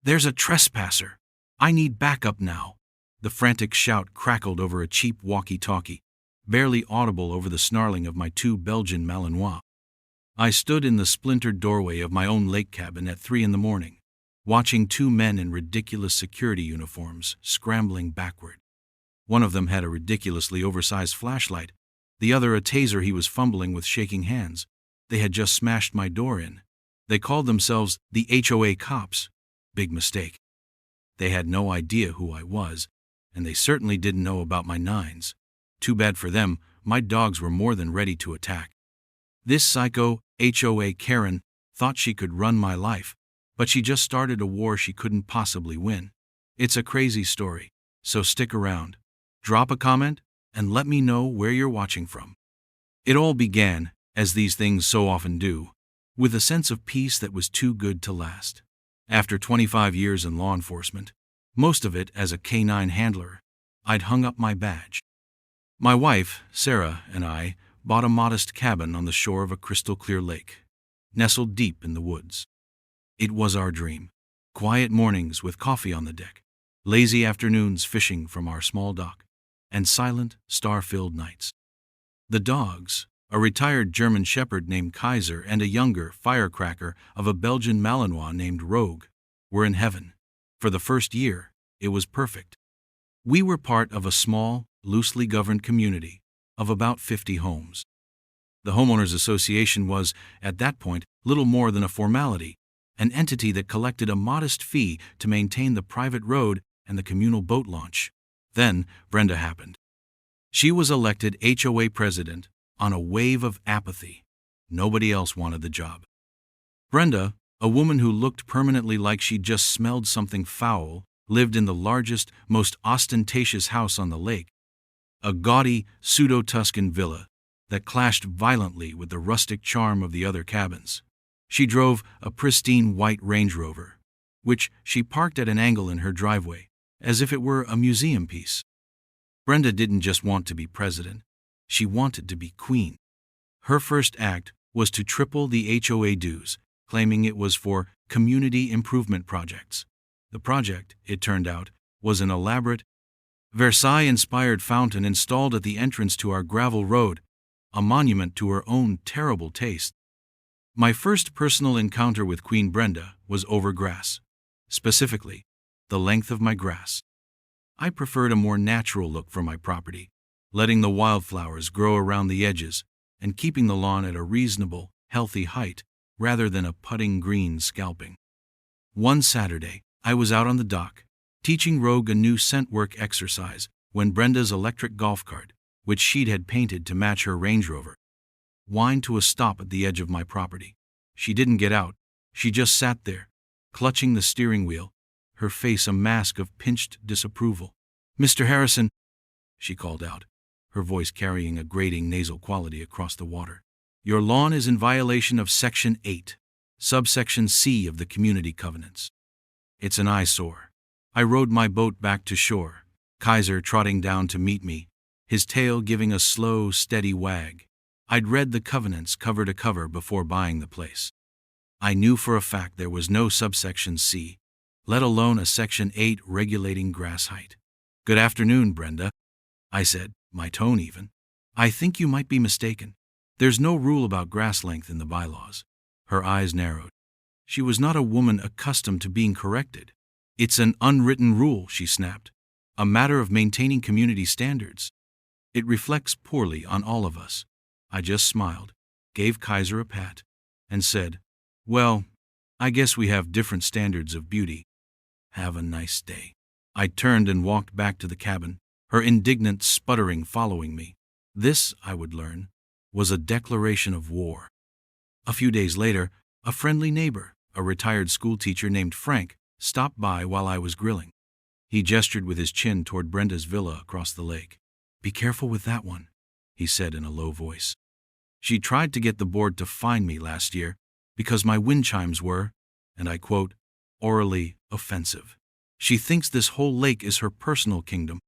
There's a trespasser! I need backup now! The frantic shout crackled over a cheap walkie-talkie, barely audible over the snarling of my two Belgian Malinois. I stood in the splintered doorway of my own lake cabin at 3 a.m, watching two men in ridiculous security uniforms scrambling backward. One of them had a ridiculously oversized flashlight, the other a taser he was fumbling with shaking hands. They had just smashed my door in. They called themselves the HOA cops. Big mistake. They had no idea who I was, and they certainly didn't know about my 9s. Too bad for them, my dogs were more than ready to attack. This psycho HOA Karen thought she could run my life, but she just started a war she couldn't possibly win. It's a crazy story, so stick around. Drop a comment, and let me know where you're watching from. It all began, as these things so often do, with a sense of peace that was too good to last. After 25 years in law enforcement, most of it as a K-9 handler, I'd hung up my badge. My wife, Sarah, and I bought a modest cabin on the shore of a crystal-clear lake, nestled deep in the woods. It was our dream. Quiet mornings with coffee on the deck, lazy afternoons fishing from our small dock, and silent, star-filled nights. The dogs, a retired German shepherd named Kaiser and a younger firecracker of a Belgian Malinois named Rogue, were in heaven. For the first year, it was perfect. We were part of a small, loosely governed community of about 50 homes. The Homeowners Association was, at that point, little more than a formality, an entity that collected a modest fee to maintain the private road and the communal boat launch. Then, Brenda happened. She was elected HOA president on a wave of apathy. Nobody else wanted the job. Brenda, a woman who looked permanently like she'd just smelled something foul, lived in the largest, most ostentatious house on the lake, a gaudy, pseudo-Tuscan villa that clashed violently with the rustic charm of the other cabins. She drove a pristine white Range Rover, which she parked at an angle in her driveway, as if it were a museum piece. Brenda didn't just want to be president, she wanted to be queen. Her first act was to triple the HOA dues, claiming it was for community improvement projects. The project, it turned out, was an elaborate, Versailles-inspired fountain installed at the entrance to our gravel road, a monument to her own terrible taste. My first personal encounter with Queen Brenda was over grass. Specifically, the length of my grass. I preferred a more natural look for my property, letting the wildflowers grow around the edges and keeping the lawn at a reasonable, healthy height rather than a putting green scalping. One Saturday, I was out on the dock, teaching Rogue a new scent work exercise when Brenda's electric golf cart, which she'd had painted to match her Range Rover, whined to a stop at the edge of my property. She didn't get out. She just sat there, clutching the steering wheel, her face a mask of pinched disapproval. "Mr. Harrison," she called out, her voice carrying a grating nasal quality across the water, "your lawn is in violation of Section 8, subsection C of the Community Covenants. It's an eyesore." I rowed my boat back to shore, Kaiser trotting down to meet me, his tail giving a slow, steady wag. I'd read the covenants cover to cover before buying the place. I knew for a fact there was no subsection C, let alone a Section 8 regulating grass height. "Good afternoon, Brenda," I said, my tone even. "I think you might be mistaken. There's no rule about grass length in the bylaws." Her eyes narrowed. She was not a woman accustomed to being corrected. "It's an unwritten rule," she snapped. "A matter of maintaining community standards. It reflects poorly on all of us." I just smiled, gave Kaiser a pat, and said, "Well, I guess we have different standards of beauty. Have a nice day." I turned and walked back to the cabin, her indignant sputtering following me. This, I would learn, was a declaration of war. A few days later, a friendly neighbor, a retired schoolteacher named Frank, stopped by while I was grilling. He gestured with his chin toward Brenda's villa across the lake. "Be careful with that one," he said in a low voice. "She tried to get the board to fine me last year because my wind chimes were," and I quote, "orally offensive. She thinks this whole lake is her personal kingdom.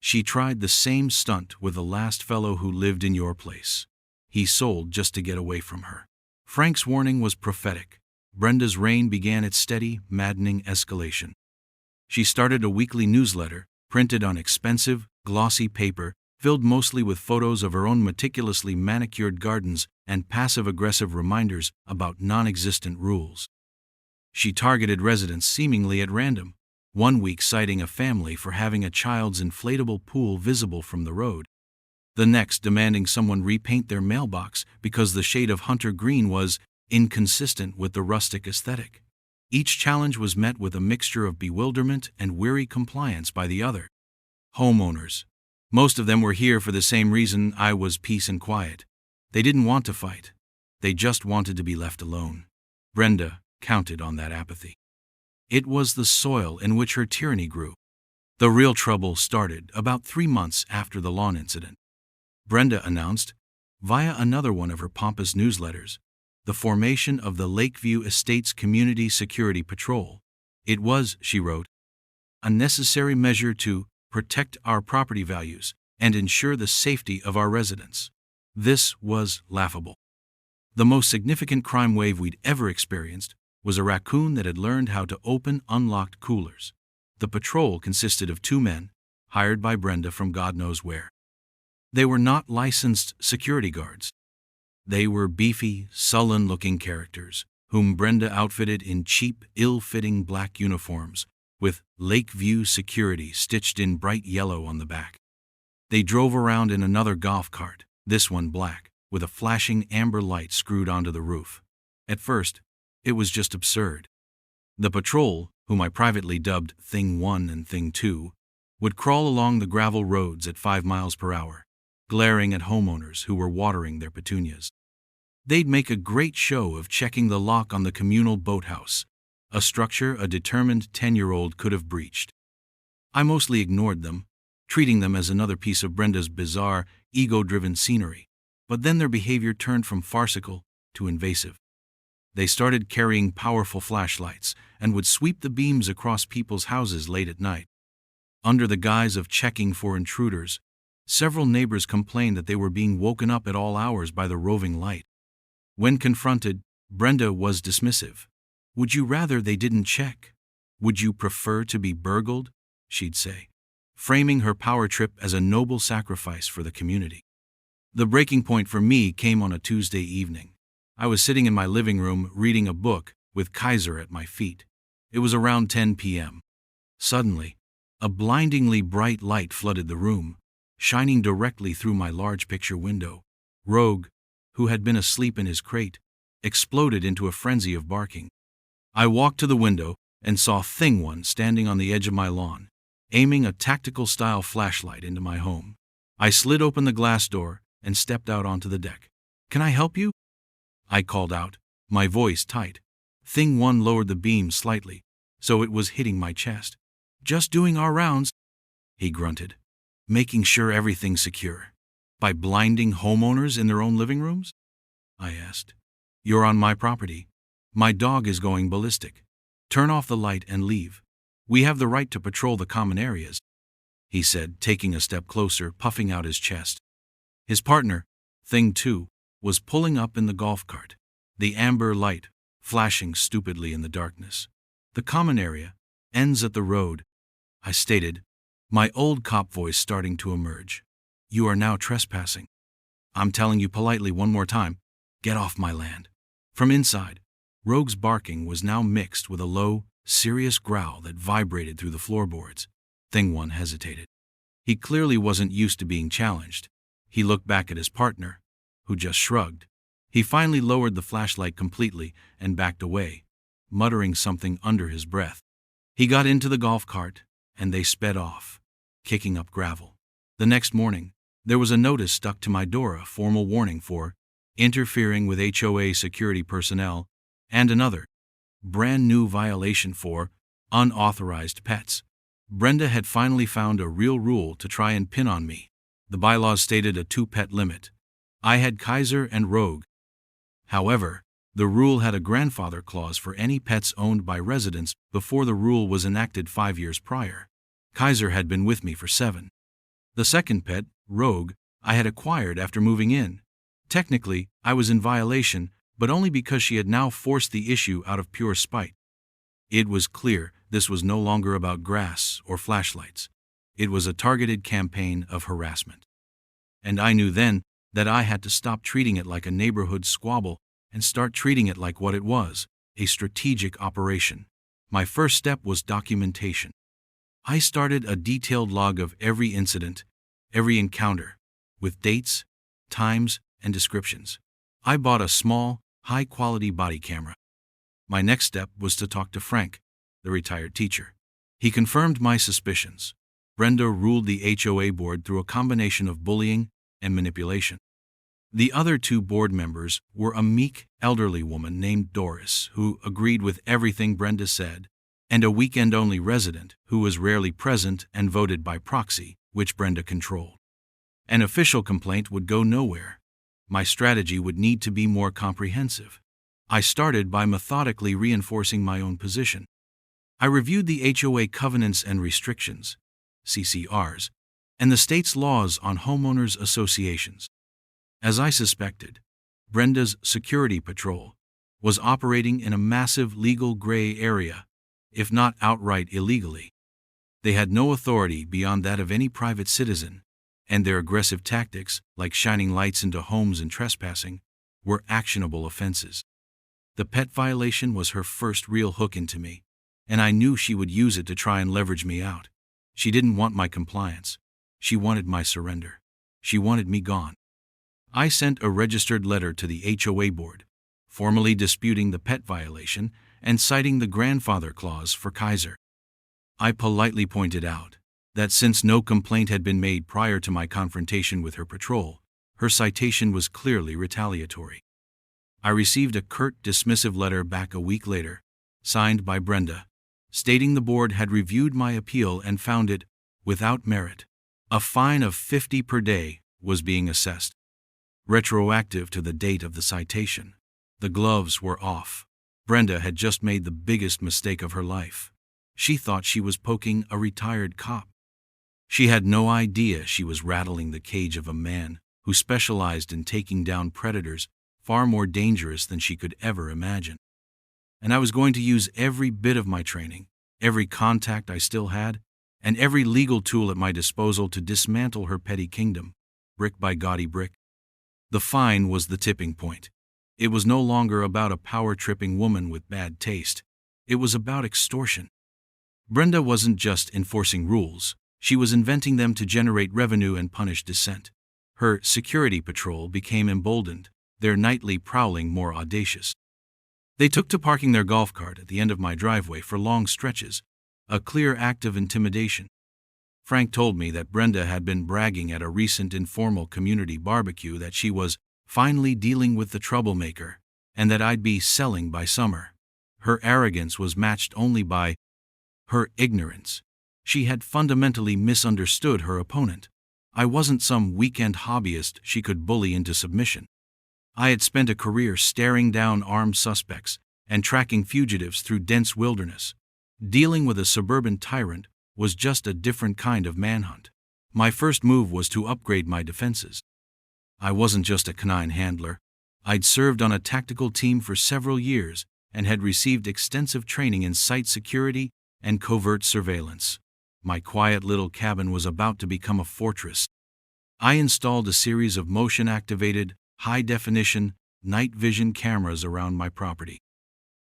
She tried the same stunt with the last fellow who lived in your place. He sold just to get away from her." Frank's warning was prophetic. Brenda's reign began its steady, maddening escalation. She started a weekly newsletter, printed on expensive, glossy paper, filled mostly with photos of her own meticulously manicured gardens and passive-aggressive reminders about non-existent rules. She targeted residents seemingly at random, one week citing a family for having a child's inflatable pool visible from the road, the next demanding someone repaint their mailbox because the shade of hunter green was inconsistent with the rustic aesthetic. Each challenge was met with a mixture of bewilderment and weary compliance by the other. Homeowners. Most of them were here for the same reason I was: peace and quiet. They didn't want to fight. They just wanted to be left alone. Brenda counted on that apathy. It was the soil in which her tyranny grew. The real trouble started about 3 months after the lawn incident. Brenda announced, via another one of her pompous newsletters, the formation of the Lakeview Estates Community Security Patrol. It was, she wrote, a necessary measure to protect our property values and ensure the safety of our residents. This was laughable. The most significant crime wave we'd ever experienced was a raccoon that had learned how to open unlocked coolers. The patrol consisted of 2 men, hired by Brenda from God knows where. They were not licensed security guards. They were beefy, sullen-looking characters, whom Brenda outfitted in cheap, ill-fitting black uniforms, with Lakeview Security stitched in bright yellow on the back. They drove around in another golf cart, this one black, with a flashing amber light screwed onto the roof. At first, it was just absurd. The patrol, whom I privately dubbed Thing 1 and Thing 2, would crawl along the gravel roads at 5 miles per hour, glaring at homeowners who were watering their petunias. They'd make a great show of checking the lock on the communal boathouse, a structure a determined 10-year-old could have breached. I mostly ignored them, treating them as another piece of Brenda's bizarre, ego-driven scenery, but then their behavior turned from farcical to invasive. They started carrying powerful flashlights and would sweep the beams across people's houses late at night. Under the guise of checking for intruders, several neighbors complained that they were being woken up at all hours by the roving light. When confronted, Brenda was dismissive. "Would you rather they didn't check? Would you prefer to be burgled?" she'd say, framing her power trip as a noble sacrifice for the community. The breaking point for me came on a Tuesday evening. I was sitting in my living room reading a book with Kaiser at my feet. It was around 10 p.m. Suddenly, a blindingly bright light flooded the room, shining directly through my large picture window. Rogue, who had been asleep in his crate, exploded into a frenzy of barking. I walked to the window and saw Thing 1 standing on the edge of my lawn, aiming a tactical-style flashlight into my home. I slid open the glass door and stepped out onto the deck. "Can I help you?" I called out, my voice tight. Thing 1 lowered the beam slightly, so it was hitting my chest. "Just doing our rounds," he grunted. "Making sure everything's secure." "By blinding homeowners in their own living rooms?" I asked. "You're on my property. My dog is going ballistic. Turn off the light and leave. We have the right to patrol the common areas," he said, taking a step closer, puffing out his chest. His partner, Thing 2, was pulling up in the golf cart, the amber light flashing stupidly in the darkness. "The common area ends at the road," I stated, my old cop voice starting to emerge. "You are now trespassing. I'm telling you politely one more time, get off my land." From inside, Rogue's barking was now mixed with a low, serious growl that vibrated through the floorboards. Thing 1 hesitated. He clearly wasn't used to being challenged. He looked back at his partner, who just shrugged. He finally lowered the flashlight completely and backed away, muttering something under his breath. He got into the golf cart, and they sped off, kicking up gravel. The next morning, there was a notice stuck to my door, a formal warning for interfering with HOA security personnel, and another, brand new violation for unauthorized pets. Brenda had finally found a real rule to try and pin on me. The bylaws stated a 2-pet limit. I had Kaiser and Rogue. However, the rule had a grandfather clause for any pets owned by residents before the rule was enacted 5 years prior. Kaiser had been with me for 7. The second pet, Rogue, I had acquired after moving in. Technically, I was in violation, but only because she had now forced the issue out of pure spite. It was clear this was no longer about grass or flashlights. It was a targeted campaign of harassment. And I knew then that I had to stop treating it like a neighborhood squabble and start treating it like what it was, a strategic operation. My first step was documentation. I started a detailed log of every incident, every encounter, with dates, times, and descriptions. I bought a small, high-quality body camera. My next step was to talk to Frank, the retired teacher. He confirmed my suspicions. Brenda ruled the HOA board through a combination of bullying and manipulation. The other two board members were a meek, elderly woman named Doris, who agreed with everything Brenda said, and a weekend-only resident who was rarely present and voted by proxy, which Brenda controlled. An official complaint would go nowhere. My strategy would need to be more comprehensive. I started by methodically reinforcing my own position. I reviewed the HOA covenants and restrictions, CCRs, and the state's laws on homeowners associations. As I suspected, Brenda's security patrol was operating in a massive legal gray area, if not outright illegally. They had no authority beyond that of any private citizen, and their aggressive tactics, like shining lights into homes and trespassing, were actionable offenses. The pet violation was her first real hook into me, and I knew she would use it to try and leverage me out. She didn't want my compliance. She wanted my surrender. She wanted me gone. I sent a registered letter to the HOA board, formally disputing the pet violation and citing the grandfather clause for Kaiser. I politely pointed out that since no complaint had been made prior to my confrontation with her patrol, her citation was clearly retaliatory. I received a curt, dismissive letter back a week later, signed by Brenda, stating the board had reviewed my appeal and found it without merit. A fine of $50 per day was being assessed, retroactive to the date of the citation. The gloves were off. Brenda had just made the biggest mistake of her life. She thought she was poking a retired cop. She had no idea she was rattling the cage of a man who specialized in taking down predators far more dangerous than she could ever imagine. And I was going to use every bit of my training, every contact I still had, and every legal tool at my disposal to dismantle her petty kingdom, brick by gaudy brick. The fine was the tipping point. It was no longer about a power-tripping woman with bad taste. It was about extortion. Brenda wasn't just enforcing rules, she was inventing them to generate revenue and punish dissent. Her security patrol became emboldened, their nightly prowling more audacious. They took to parking their golf cart at the end of my driveway for long stretches, a clear act of intimidation. Frank told me that Brenda had been bragging at a recent informal community barbecue that she was finally dealing with the troublemaker, and that I'd be selling by summer. Her arrogance was matched only by her ignorance. She had fundamentally misunderstood her opponent. I wasn't some weekend hobbyist she could bully into submission. I had spent a career staring down armed suspects and tracking fugitives through dense wilderness. Dealing with a suburban tyrant was just a different kind of manhunt. My first move was to upgrade my defenses. I wasn't just a canine handler. I'd served on a tactical team for several years and had received extensive training in site security and covert surveillance. My quiet little cabin was about to become a fortress. I installed a series of motion-activated, high-definition, night vision cameras around my property.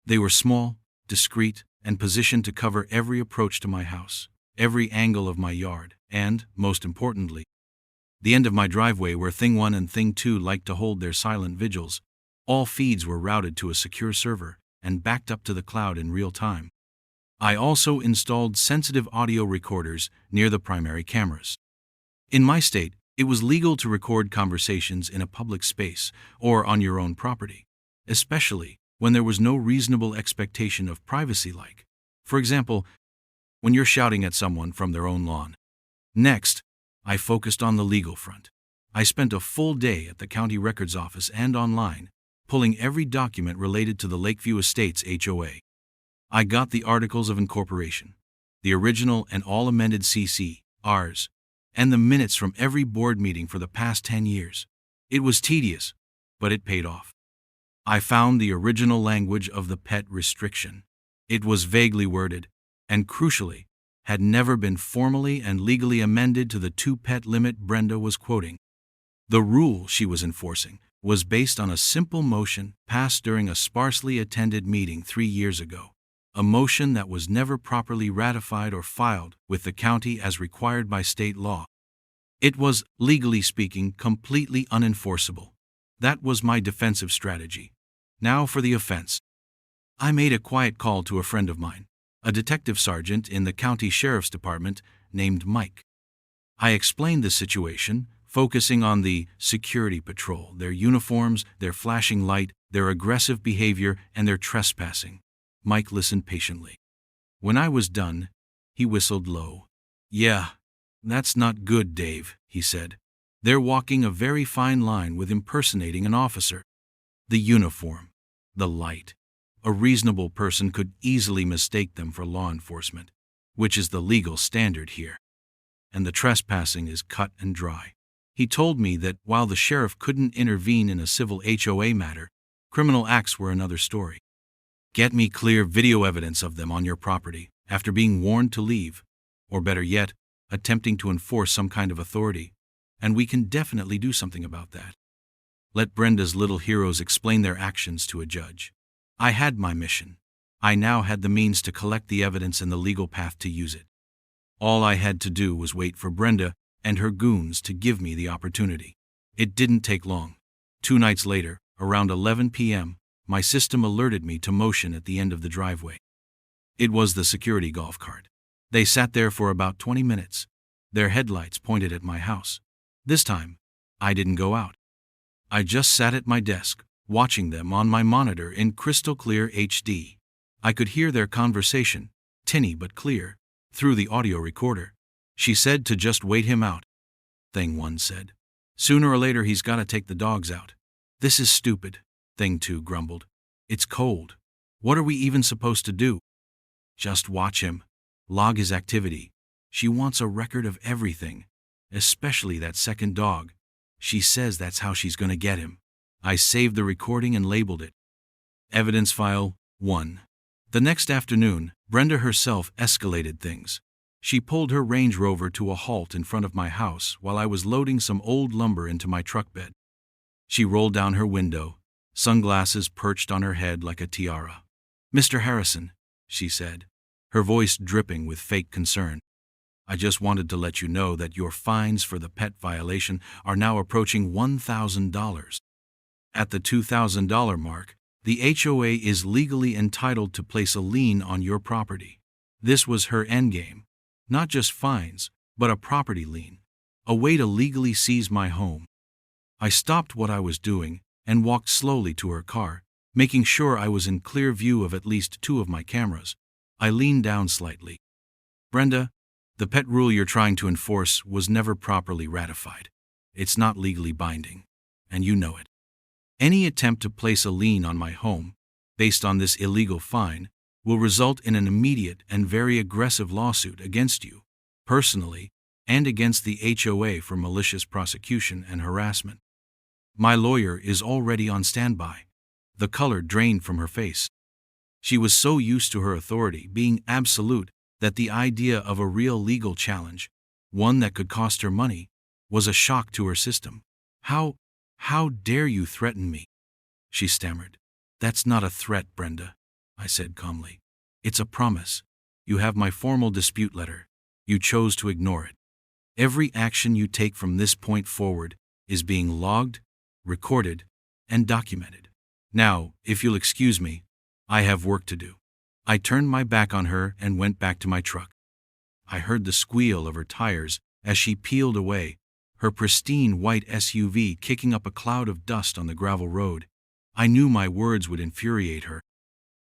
They were small, discreet, and positioned to cover every approach to my house, every angle of my yard, and, most importantly, the end of my driveway where Thing 1 and Thing 2 liked to hold their silent vigils. All feeds were routed to a secure server and backed up to the cloud in real time. I also installed sensitive audio recorders near the primary cameras. In my state, it was legal to record conversations in a public space or on your own property, especially when there was no reasonable expectation of privacy, like, for example, when you're shouting at someone from their own lawn. Next, I focused on the legal front. I spent a full day at the county records office and online, pulling every document related to the Lakeview Estates HOA. I got the articles of incorporation, the original and all amended CCRs, and the minutes from every board meeting for the past 10 years. It was tedious, but it paid off. I found the original language of the pet restriction. It was vaguely worded, and crucially, had never been formally and legally amended to the two-pet limit Brenda was quoting. The rule she was enforcing was based on a simple motion passed during a sparsely attended meeting 3 years ago, a motion that was never properly ratified or filed with the county as required by state law. It was, legally speaking, completely unenforceable. That was my defensive strategy. Now for the offense. I made a quiet call to a friend of mine, a detective sergeant in the county sheriff's department named Mike. I explained the situation, focusing on the security patrol, their uniforms, their flashing light, their aggressive behavior, and their trespassing. Mike listened patiently. When I was done, he whistled low. "Yeah, that's not good, Dave," he said. "They're walking a very fine line with impersonating an officer. The uniform, the light. A reasonable person could easily mistake them for law enforcement, which is the legal standard here. And the trespassing is cut and dry." He told me that while the sheriff couldn't intervene in a civil HOA matter, criminal acts were another story. "Get me clear video evidence of them on your property after being warned to leave, or better yet, attempting to enforce some kind of authority, and we can definitely do something about that. Let Brenda's little heroes explain their actions to a judge." I had my mission. I now had the means to collect the evidence and the legal path to use it. All I had to do was wait for Brenda and her goons to give me the opportunity. It didn't take long. 2 nights later, around 11 p.m., my system alerted me to motion at the end of the driveway. It was the security golf cart. They sat there for about 20 minutes, their headlights pointed at my house. This time, I didn't go out. I just sat at my desk, watching them on my monitor in crystal clear HD. I could hear their conversation, tinny but clear, through the audio recorder. "She said to just wait him out," Thing 1 said. "Sooner or later he's got to take the dogs out." "This is stupid," Thing 2 grumbled. "It's cold. What are we even supposed to do?" "Just watch him. Log his activity. She wants a record of everything, especially that second dog. She says that's how she's going to get him." I saved the recording and labeled it Evidence File 1. The next afternoon, Brenda herself escalated things. She pulled her Range Rover to a halt in front of my house while I was loading some old lumber into my truck bed. She rolled down her window, sunglasses perched on her head like a tiara. "Mr. Harrison," she said, her voice dripping with fake concern, "I just wanted to let you know that your fines for the pet violation are now approaching $1,000. At the $2,000 mark, the HOA is legally entitled to place a lien on your property." This was her endgame. Not just fines, but a property lien. A way to legally seize my home. I stopped what I was doing and walked slowly to her car, making sure I was in clear view of at least 2 of my cameras. I leaned down slightly. "Brenda, the pet rule you're trying to enforce was never properly ratified. It's not legally binding, and you know it. Any attempt to place a lien on my home, based on this illegal fine, will result in an immediate and very aggressive lawsuit against you, personally, and against the HOA for malicious prosecution and harassment. My lawyer is already on standby." The color drained from her face. She was so used to her authority being absolute that the idea of a real legal challenge, one that could cost her money, was a shock to her system. How dare you threaten me?" she stammered. "That's not a threat, Brenda," I said calmly. "It's a promise. You have my formal dispute letter. You chose to ignore it. Every action you take from this point forward is being logged, recorded, and documented. Now, if you'll excuse me, I have work to do." I turned my back on her and went back to my truck. I heard the squeal of her tires as she peeled away, her pristine white SUV kicking up a cloud of dust on the gravel road. I knew my words would infuriate her.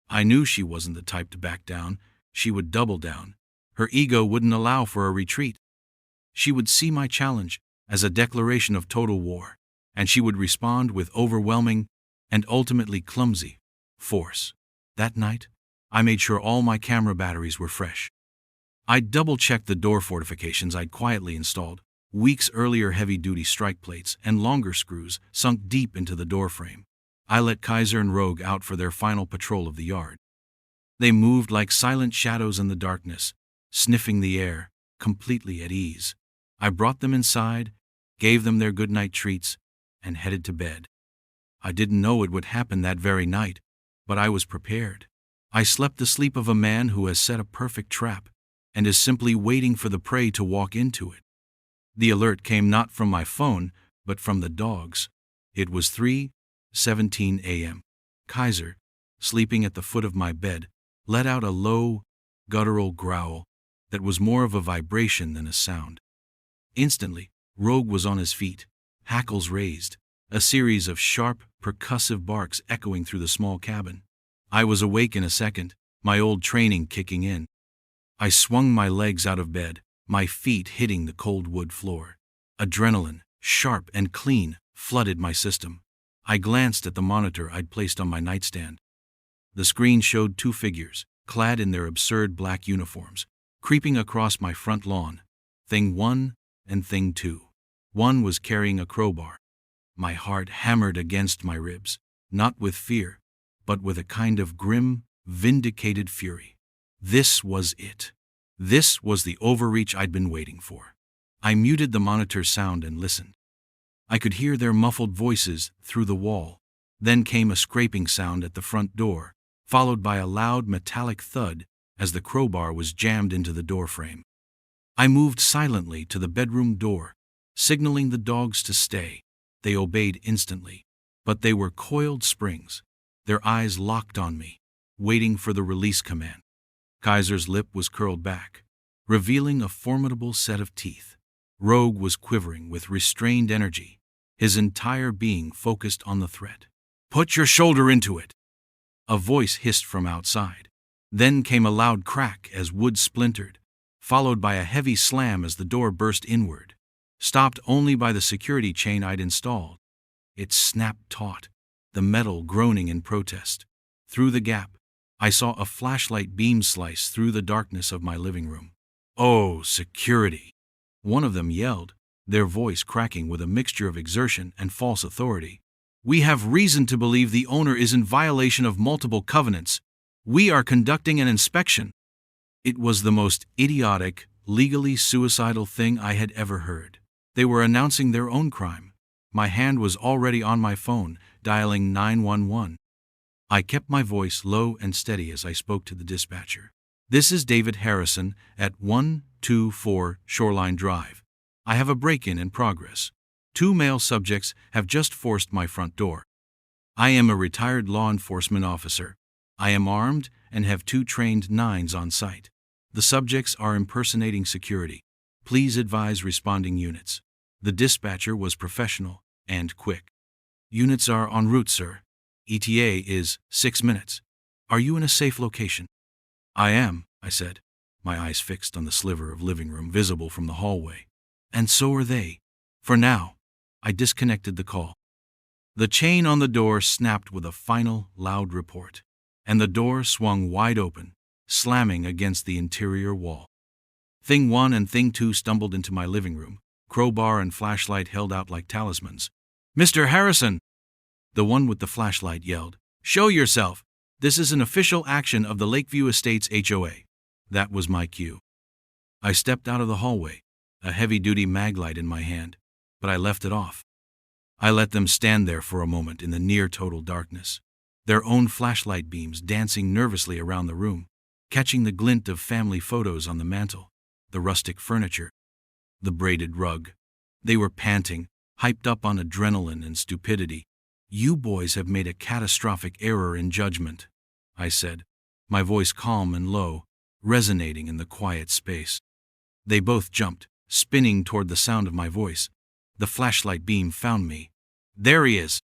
I knew she wasn't the type to back down. She would double down. Her ego wouldn't allow for a retreat. She would see my challenge as a declaration of total war, and she would respond with overwhelming and ultimately clumsy force. That night, I made sure all my camera batteries were fresh. I double-checked the door fortifications I'd quietly installed. Weeks earlier, heavy-duty strike plates and longer screws sunk deep into the door frame. I let Kaiser and Rogue out for their final patrol of the yard. They moved like silent shadows in the darkness, sniffing the air, completely at ease. I brought them inside, gave them their good-night treats, and headed to bed. I didn't know it would happen that very night, but I was prepared. I slept the sleep of a man who has set a perfect trap and is simply waiting for the prey to walk into it. The alert came not from my phone, but from the dogs. It was 3:17 a.m. Kaiser, sleeping at the foot of my bed, let out a low, guttural growl that was more of a vibration than a sound. Instantly, Rogue was on his feet, hackles raised, a series of sharp, percussive barks echoing through the small cabin. I was awake in a second, my old training kicking in. I swung my legs out of bed, my feet hitting the cold wood floor. Adrenaline, sharp and clean, flooded my system. I glanced at the monitor I'd placed on my nightstand. The screen showed two figures, clad in their absurd black uniforms, creeping across my front lawn. Thing 1 and Thing 2. One was carrying a crowbar. My heart hammered against my ribs, not with fear, but with a kind of grim, vindicated fury. This was it. This was the overreach I'd been waiting for. I muted the monitor sound and listened. I could hear their muffled voices through the wall. Then came a scraping sound at the front door, followed by a loud metallic thud as the crowbar was jammed into the doorframe. I moved silently to the bedroom door, signaling the dogs to stay. They obeyed instantly, but they were coiled springs, their eyes locked on me, waiting for the release command. Kaiser's lip was curled back, revealing a formidable set of teeth. Rogue was quivering with restrained energy, his entire being focused on the threat. "Put your shoulder into it!" A voice hissed from outside. Then came a loud crack as wood splintered, followed by a heavy slam as the door burst inward, stopped only by the security chain I'd installed. It snapped taut, the metal groaning in protest. Through the gap, I saw a flashlight beam slice through the darkness of my living room. "Oh, security!" One of them yelled, their voice cracking with a mixture of exertion and false authority. "We have reason to believe the owner is in violation of multiple covenants. We are conducting an inspection." It was the most idiotic, legally suicidal thing I had ever heard. They were announcing their own crime. My hand was already on my phone, dialing 911. I kept my voice low and steady as I spoke to the dispatcher. "This is David Harrison at 124 Shoreline Drive. I have a break-in in progress. 2 male subjects have just forced my front door. I am a retired law enforcement officer. I am armed and have 2 trained K-9s on site. The subjects are impersonating security. Please advise responding units." The dispatcher was professional and quick. "Units are en route, sir. ETA is 6 minutes. Are you in a safe location?" "I am," I said, my eyes fixed on the sliver of living room visible from the hallway. "And so are they. For now." I disconnected the call. The chain on the door snapped with a final, loud report, and the door swung wide open, slamming against the interior wall. Thing 1 and Thing 2 stumbled into my living room, crowbar and flashlight held out like talismans. "Mr. Harrison!" The one with the flashlight yelled. "Show yourself! This is an official action of the Lakeview Estates HOA." That was my cue. I stepped out of the hallway, a heavy-duty maglite in my hand, but I left it off. I let them stand there for a moment in the near-total darkness, their own flashlight beams dancing nervously around the room, catching the glint of family photos on the mantel, the rustic furniture, the braided rug. They were panting, hyped up on adrenaline and stupidity. "You boys have made a catastrophic error in judgment," I said, my voice calm and low, resonating in the quiet space. They both jumped, spinning toward the sound of my voice. The flashlight beam found me. "There he is!"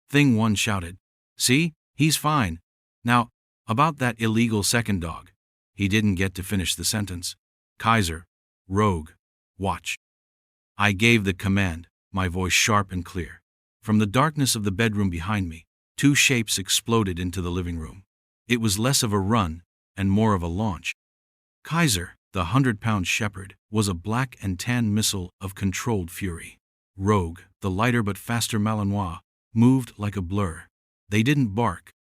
Thing 1 shouted. "See? He's fine. Now, about that illegal second dog." He didn't get to finish the sentence. "Kaiser, Rogue, watch." I gave the command, my voice sharp and clear. From the darkness of the bedroom behind me, 2 shapes exploded into the living room. It was less of a run and more of a launch. Kaiser, the 100-pound shepherd, was a black and tan missile of controlled fury. Rogue, the lighter but faster Malinois, moved like a blur, They didn't bark.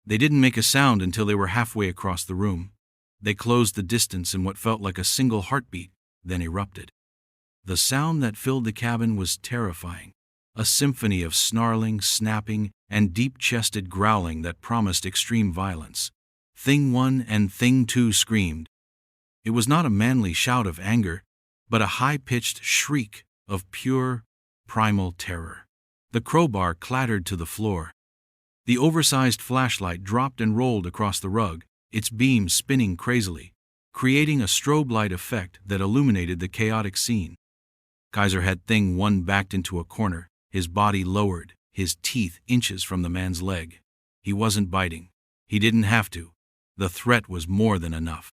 They didn't make a sound until they were halfway across the room. They closed the distance in what felt like a single heartbeat, then erupted. The sound that filled the cabin was terrifying, a symphony of snarling, snapping, and deep-chested growling that promised extreme violence. Thing 1 and Thing 2 screamed. It was not a manly shout of anger, but a high-pitched shriek of pure, primal terror. The crowbar clattered to the floor. The oversized flashlight dropped and rolled across the rug, its beam spinning crazily, creating a strobe light effect that illuminated the chaotic scene. Kaiser had Thing 1 backed into a corner, his body lowered, his teeth inches from the man's leg. He wasn't biting. He didn't have to. The threat was more than enough.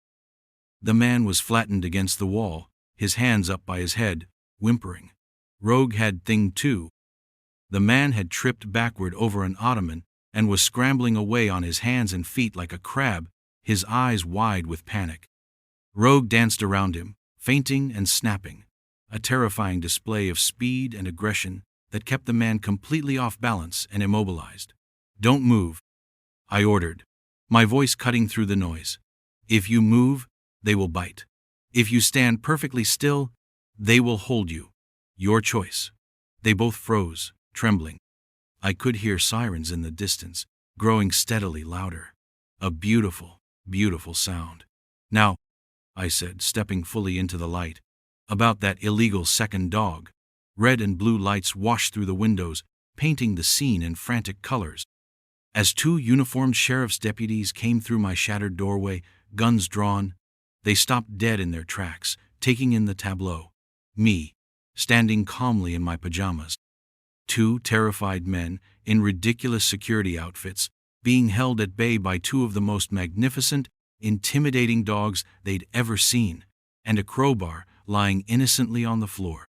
The man was flattened against the wall, his hands up by his head, whimpering. Rogue had Thing 2. The man had tripped backward over an ottoman and was scrambling away on his hands and feet like a crab, his eyes wide with panic. Rogue danced around him, feinting and snapping, a terrifying display of speed and aggression that kept the man completely off balance and immobilized. "Don't move," I ordered, my voice cutting through the noise. "If you move, they will bite. If you stand perfectly still, they will hold you. Your choice." They both froze, trembling. I could hear sirens in the distance, growing steadily louder. A beautiful, beautiful sound. "Now," I said, stepping fully into the light, "about that illegal second dog." Red and blue lights washed through the windows, painting the scene in frantic colors. As 2 uniformed sheriff's deputies came through my shattered doorway, guns drawn, they stopped dead in their tracks, taking in the tableau. Me, standing calmly in my pajamas. 2 terrified men, in ridiculous security outfits, being held at bay by 2 of the most magnificent, intimidating dogs they'd ever seen, and a crowbar lying innocently on the floor.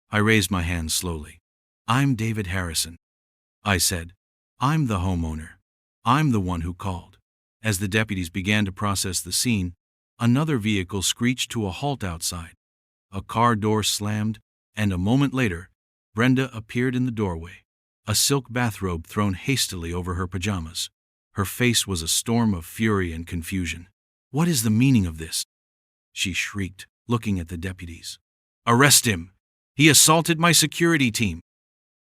I raised my hands slowly. "I'm David Harrison," I said. "I'm the homeowner. I'm the one who called." As the deputies began to process the scene, another vehicle screeched to a halt outside. A car door slammed, and a moment later, Brenda appeared in the doorway, a silk bathrobe thrown hastily over her pajamas. Her face was a storm of fury and confusion. "What is the meaning of this?" she shrieked, looking at the deputies. "Arrest him! He assaulted my security team."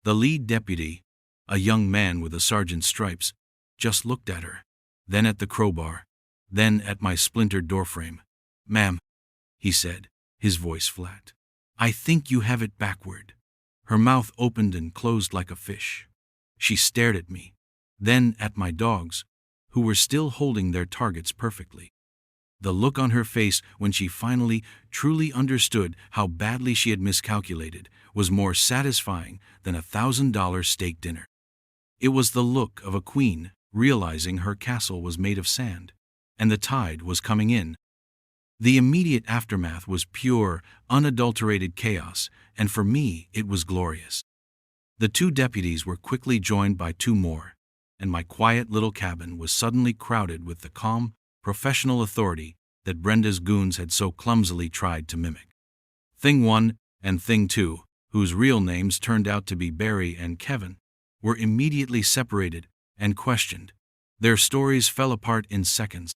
The lead deputy, a young man with a sergeant's stripes, just looked at her, then at the crowbar, then at my splintered doorframe. "Ma'am," he said, his voice flat, "I think you have it backward." Her mouth opened and closed like a fish. She stared at me, then at my dogs, who were still holding their targets perfectly. The look on her face when she finally, truly understood how badly she had miscalculated was more satisfying than $1,000 steak dinner. It was the look of a queen realizing her castle was made of sand, and the tide was coming in. The immediate aftermath was pure, unadulterated chaos, and for me it was glorious. The 2 deputies were quickly joined by 2 more, and my quiet little cabin was suddenly crowded with the calm, professional authority that Brenda's goons had so clumsily tried to mimic. Thing 1 and Thing 2, whose real names turned out to be Barry and Kevin, were immediately separated and questioned. Their stories fell apart in seconds.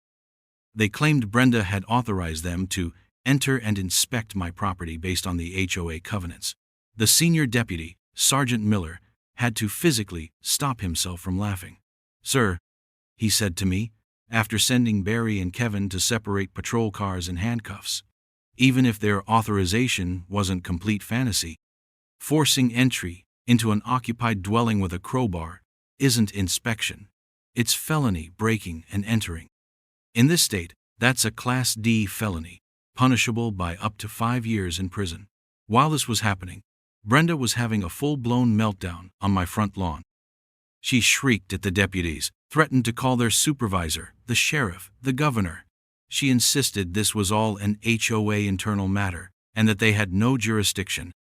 They claimed Brenda had authorized them to enter and inspect my property based on the HOA covenants. The senior deputy, Sergeant Miller, had to physically stop himself from laughing. "Sir," he said to me, after sending Barry and Kevin to separate patrol cars in handcuffs, "even if their authorization wasn't complete fantasy, forcing entry into an occupied dwelling with a crowbar isn't inspection. It's felony breaking and entering. In this state, that's a Class D felony, punishable by up to 5 years in prison." While this was happening, Brenda was having a full-blown meltdown on my front lawn. She shrieked at the deputies, threatened to call their supervisor, the sheriff, the governor. She insisted this was all an HOA internal matter, and that they had no jurisdiction.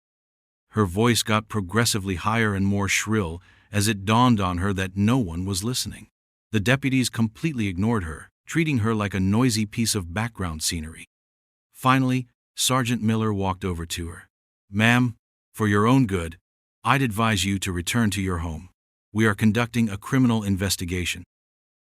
Her voice got progressively higher and more shrill as it dawned on her that no one was listening. The deputies completely ignored her, treating her like a noisy piece of background scenery. Finally, Sergeant Miller walked over to her. "Ma'am, for your own good, I'd advise you to return to your home." We are conducting a criminal investigation.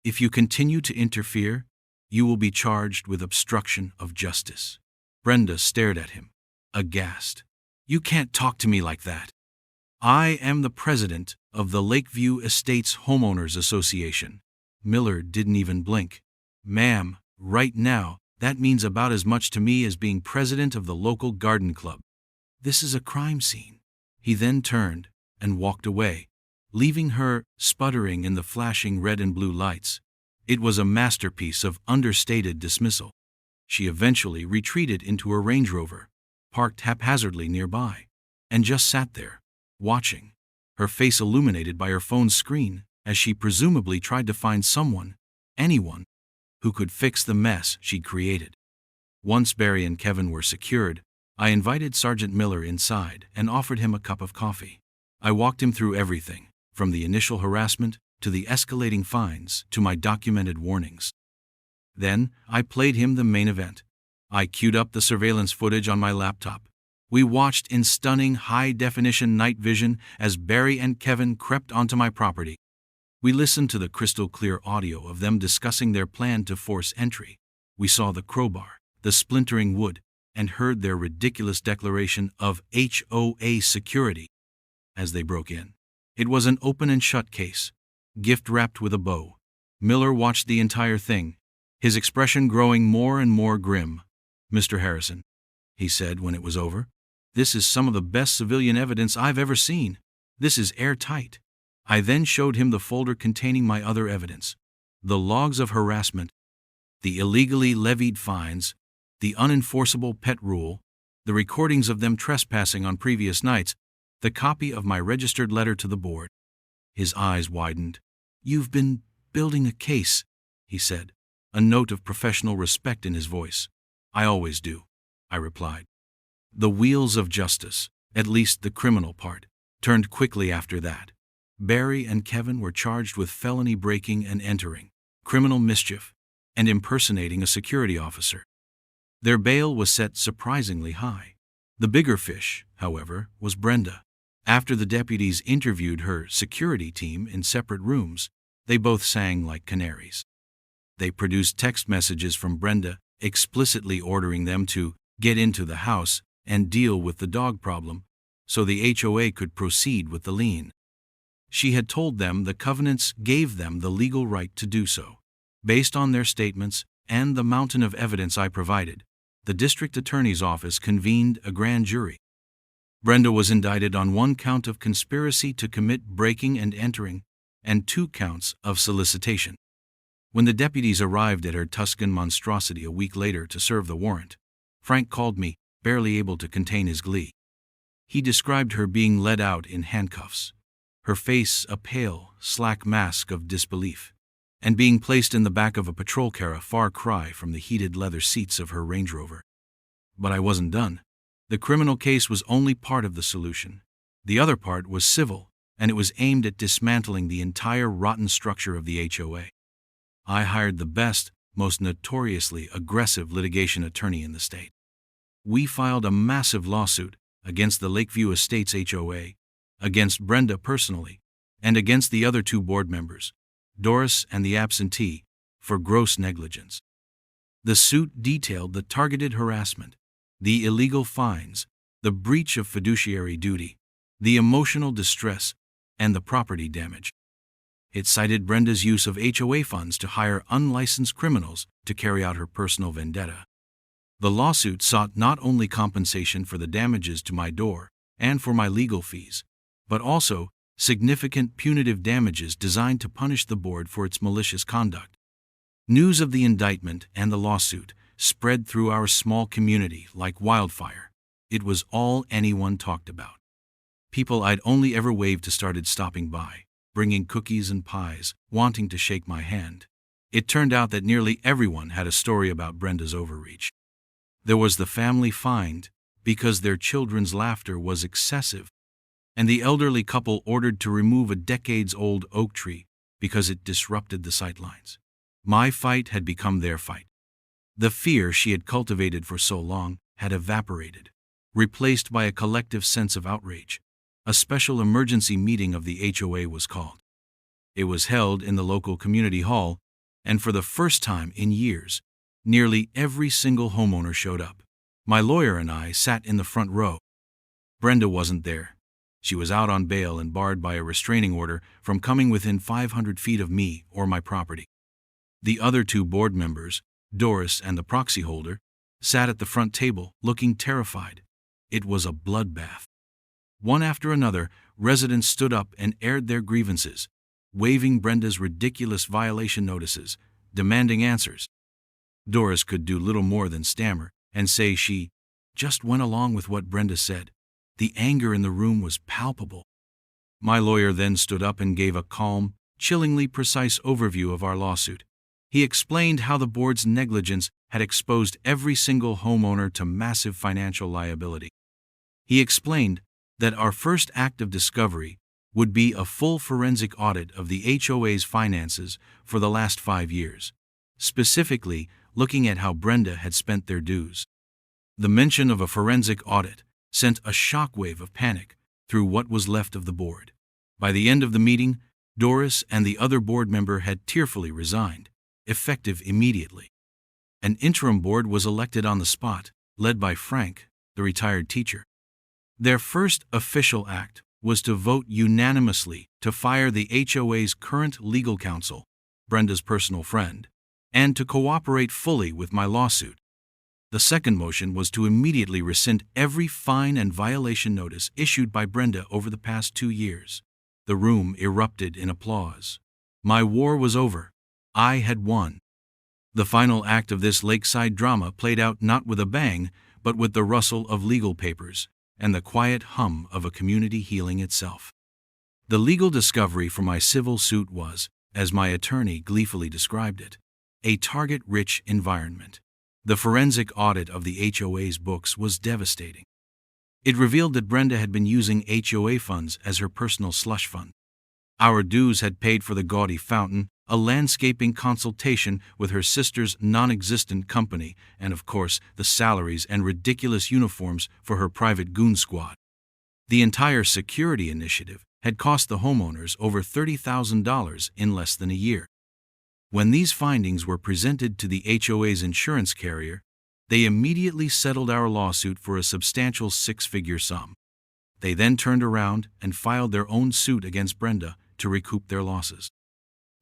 If you continue to interfere, you will be charged with obstruction of justice." Brenda stared at him, aghast. "You can't talk to me like that. I am the president of the Lakeview Estates Homeowners Association." Miller didn't even blink. "Ma'am, right now, that means about as much to me as being president of the local garden club. This is a crime scene." He then turned and walked away, leaving her sputtering in the flashing red and blue lights. It was a masterpiece of understated dismissal. She eventually retreated into her Range Rover, parked haphazardly nearby, and just sat there, watching, her face illuminated by her phone's screen as she presumably tried to find someone, anyone, who could fix the mess she'd created. Once Barry and Kevin were secured, I invited Sergeant Miller inside and offered him a cup of coffee. I walked him through everything, from the initial harassment to the escalating fines to my documented warnings. Then, I played him the main event. I queued up the surveillance footage on my laptop. We watched in stunning high-definition night vision as Barry and Kevin crept onto my property. We listened to the crystal-clear audio of them discussing their plan to force entry. We saw the crowbar, the splintering wood, and heard their ridiculous declaration of HOA security as they broke in. It was an open-and-shut case, gift-wrapped with a bow. Miller watched the entire thing, his expression growing more and more grim. "Mr. Harrison," he said when it was over, "this is some of the best civilian evidence I've ever seen. This is airtight." I then showed him the folder containing my other evidence, the logs of harassment, the illegally levied fines, the unenforceable pet rule, the recordings of them trespassing on previous nights, the copy of my registered letter to the board. His eyes widened. "You've been building a case," he said, a note of professional respect in his voice. "I always do," I replied. The wheels of justice, at least the criminal part, turned quickly after that. Barry and Kevin were charged with felony breaking and entering, criminal mischief, and impersonating a security officer. Their bail was set surprisingly high. The bigger fish, however, was Brenda. After the deputies interviewed her security team in separate rooms, they both sang like canaries. They produced text messages from Brenda explicitly ordering them to get into the house and deal with the dog problem so the HOA could proceed with the lien. She had told them the covenants gave them the legal right to do so. Based on their statements and the mountain of evidence I provided, the district attorney's office convened a grand jury. Brenda was indicted on 1 count of conspiracy to commit breaking and entering and 2 counts of solicitation. When the deputies arrived at her Tuscan monstrosity a week later to serve the warrant, Frank called me, barely able to contain his glee. He described her being led out in handcuffs, her face a pale, slack mask of disbelief, and being placed in the back of a patrol car a far cry from the heated leather seats of her Range Rover. But I wasn't done. The criminal case was only part of the solution. The other part was civil, and it was aimed at dismantling the entire rotten structure of the HOA. I hired the best, most notoriously aggressive litigation attorney in the state. We filed a massive lawsuit against the Lakeview Estates HOA, against Brenda personally, and against the other 2 board members, Doris and the absentee, for gross negligence. The suit detailed the targeted harassment, the illegal fines, the breach of fiduciary duty, the emotional distress, and the property damage. It cited Brenda's use of HOA funds to hire unlicensed criminals to carry out her personal vendetta. The lawsuit sought not only compensation for the damages to my door and for my legal fees, but also significant punitive damages designed to punish the board for its malicious conduct. News of the indictment and the lawsuit spread through our small community like wildfire. It was all anyone talked about. People I'd only ever waved to started stopping by, bringing cookies and pies, wanting to shake my hand. It turned out that nearly everyone had a story about Brenda's overreach. There was the family fined because their children's laughter was excessive, and the elderly couple ordered to remove a decades-old oak tree because it disrupted the sightlines. My fight had become their fight. The fear she had cultivated for so long had evaporated, replaced by a collective sense of outrage. A special emergency meeting of the HOA was called. It was held in the local community hall, and for the first time in years, nearly every single homeowner showed up. My lawyer and I sat in the front row. Brenda wasn't there. She was out on bail and barred by a restraining order from coming within 500 feet of me or my property. The other two board members, Doris and the proxy holder, sat at the front table looking terrified. It was a bloodbath. One after another, residents stood up and aired their grievances, waving Brenda's ridiculous violation notices, demanding answers. Doris could do little more than stammer and say she just went along with what Brenda said. The anger in the room was palpable. My lawyer then stood up and gave a calm, chillingly precise overview of our lawsuit. He explained how the board's negligence had exposed every single homeowner to massive financial liability. He explained that our first act of discovery would be a full forensic audit of the HOA's finances for the last 5 years, specifically looking at how Brenda had spent their dues. The mention of a forensic audit sent a shockwave of panic through what was left of the board. By the end of the meeting, Doris and the other board member had tearfully resigned, effective immediately. An interim board was elected on the spot, led by Frank, the retired teacher. Their first official act was to vote unanimously to fire the HOA's current legal counsel, Brenda's personal friend, and to cooperate fully with my lawsuit. The second motion was to immediately rescind every fine and violation notice issued by Brenda over the past 2 years. The room erupted in applause. My war was over. I had won. The final act of this lakeside drama played out not with a bang, but with the rustle of legal papers and the quiet hum of a community healing itself. The legal discovery for my civil suit was, as my attorney gleefully described it, a target-rich environment. The forensic audit of the HOA's books was devastating. It revealed that Brenda had been using HOA funds as her personal slush fund. Our dues had paid for the gaudy fountain, a landscaping consultation with her sister's non-existent company, and of course, the salaries and ridiculous uniforms for her private goon squad. The entire security initiative had cost the homeowners over $30,000 in less than a year. When these findings were presented to the HOA's insurance carrier, they immediately settled our lawsuit for a substantial 6-figure sum. They then turned around and filed their own suit against Brenda to recoup their losses.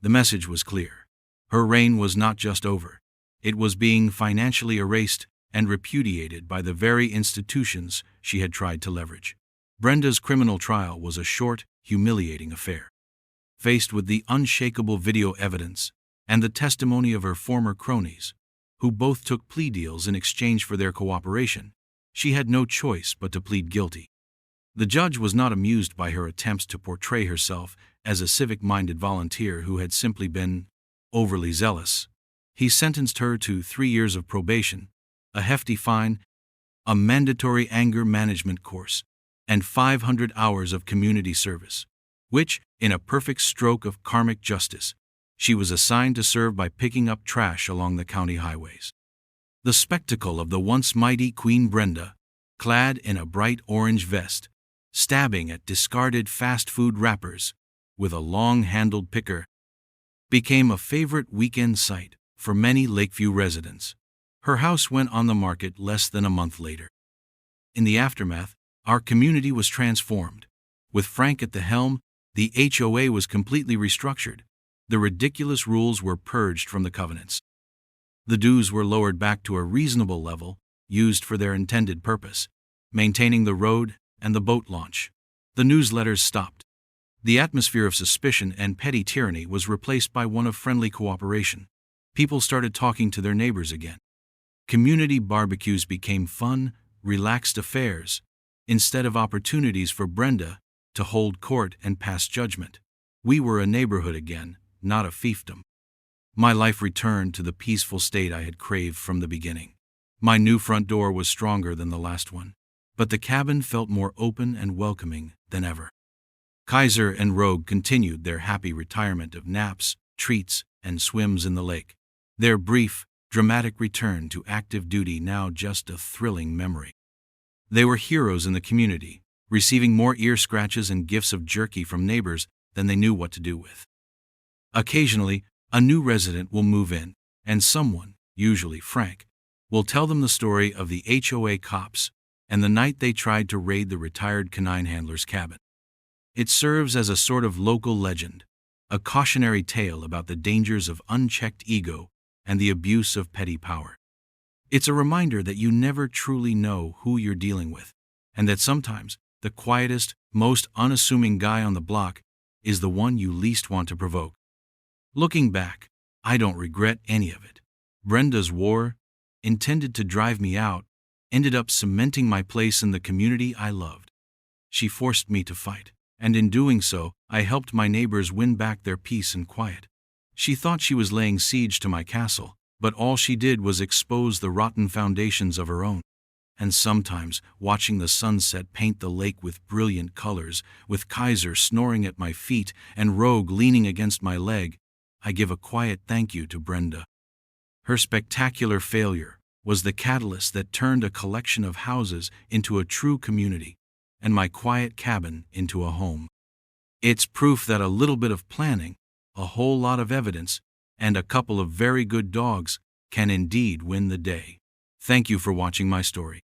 The message was clear. Her reign was not just over. It was being financially erased and repudiated by the very institutions she had tried to leverage. Brenda's criminal trial was a short, humiliating affair. Faced with the unshakable video evidence and the testimony of her former cronies, who both took plea deals in exchange for their cooperation, she had no choice but to plead guilty. The judge was not amused by her attempts to portray herself as a civic-minded volunteer who had simply been overly zealous. He sentenced her to 3 years of probation, a hefty fine, a mandatory anger management course, and 500 hours of community service, which, in a perfect stroke of karmic justice, she was assigned to serve by picking up trash along the county highways. The spectacle of the once mighty Queen Brenda, clad in a bright orange vest, stabbing at discarded fast food wrappers with a long-handled picker, became a favorite weekend sight for many Lakeview residents. Her house went on the market less than a month later. In the aftermath, our community was transformed. With Frank at the helm, the HOA was completely restructured. The ridiculous rules were purged from the covenants. The dues were lowered back to a reasonable level, used for their intended purpose, maintaining the road and the boat launch. The newsletters stopped. The atmosphere of suspicion and petty tyranny was replaced by one of friendly cooperation. People started talking to their neighbors again. Community barbecues became fun, relaxed affairs, instead of opportunities for Brenda to hold court and pass judgment. We were a neighborhood again, not a fiefdom. My life returned to the peaceful state I had craved from the beginning. My new front door was stronger than the last one, but the cabin felt more open and welcoming than ever. Kaiser and Rogue continued their happy retirement of naps, treats, and swims in the lake. Their brief, dramatic return to active duty now just a thrilling memory. They were heroes in the community, receiving more ear scratches and gifts of jerky from neighbors than they knew what to do with. Occasionally, a new resident will move in, and someone, usually Frank, will tell them the story of the HOA cops and the night they tried to raid the retired canine handler's cabin. It serves as a sort of local legend, a cautionary tale about the dangers of unchecked ego and the abuse of petty power. It's a reminder that you never truly know who you're dealing with, and that sometimes the quietest, most unassuming guy on the block is the one you least want to provoke. Looking back, I don't regret any of it. Brenda's war, intended to drive me out, ended up cementing my place in the community I loved. She forced me to fight, and in doing so, I helped my neighbors win back their peace and quiet. She thought she was laying siege to my castle, but all she did was expose the rotten foundations of her own. And sometimes, watching the sunset paint the lake with brilliant colors, with Kaiser snoring at my feet and Rogue leaning against my leg, I give a quiet thank you to Brenda. Her spectacular failure was the catalyst that turned a collection of houses into a true community, and my quiet cabin into a home. It's proof that a little bit of planning, a whole lot of evidence, and a couple of very good dogs can indeed win the day. Thank you for watching my story.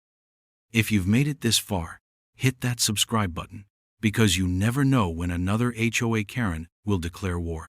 If you've made it this far, hit that subscribe button, because you never know when another HOA Karen will declare war.